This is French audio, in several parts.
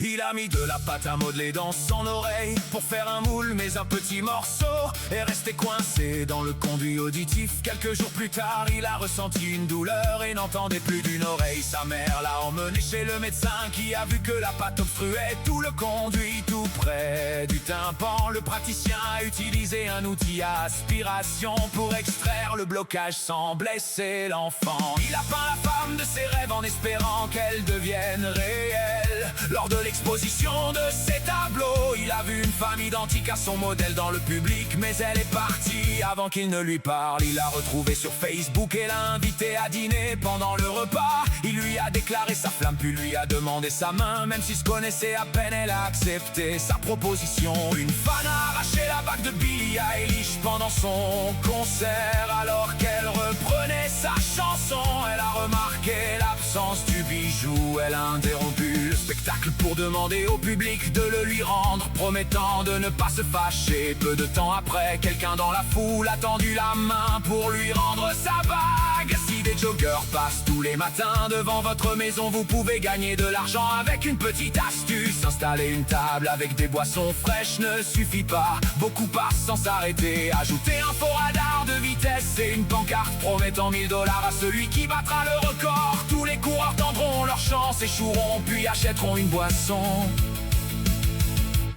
Il a mis de la pâte à modeler dans son oreille pour faire un moule, mais un petit morceau est resté coincé dans le conduit auditif. Quelques jours plus tard, il a ressenti une douleur et n'entendait plus d'une oreille. Sa mère l'a emmené chez le médecin qui a vu que la pâte obstruait tout le conduit tout près du tympan. Le praticien a utilisé un outil à aspiration pour extraire le blocage sans blesser l'enfant. Il a peint la femme de ses rêves en espérant qu'elle devienne réelle. Lors de l'exposition de ses tableaux, il a vu une femme identique à son modèle dans le public, mais elle est partie avant qu'il ne lui parle. Il l'a retrouvée sur Facebook et l'a invitée à dîner. Pendant le repas, il lui a déclaré sa flamme, puis lui a demandé sa main. Même s'ils se connaissaient à peine, elle a accepté sa proposition. Une fan a arraché la bague de Billie Eilish pendant son concert. Alors qu'elle reprenait sa chanson, elle a remarqué l'absence du bijou. Elle a interrompu le spectacle pour demander au public de le lui rendre, promettant de ne pas se fâcher. Peu de temps après, quelqu'un dans la foule a tendu la main pour lui rendre sa bague. Si des joggers passent tous les matins devant votre maison, vous pouvez gagner de l'argent avec une petite astuce. Installer une table avec des boissons fraîches ne suffit pas, beaucoup passent sans s'arrêter. Ajoutez un faux radar de vitesse et une pancarte promettant 1000 $ à celui qui battra le record. Tous les coureurs tendront leur chance, échoueront puis achèteront une boisson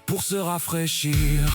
pour se rafraîchir.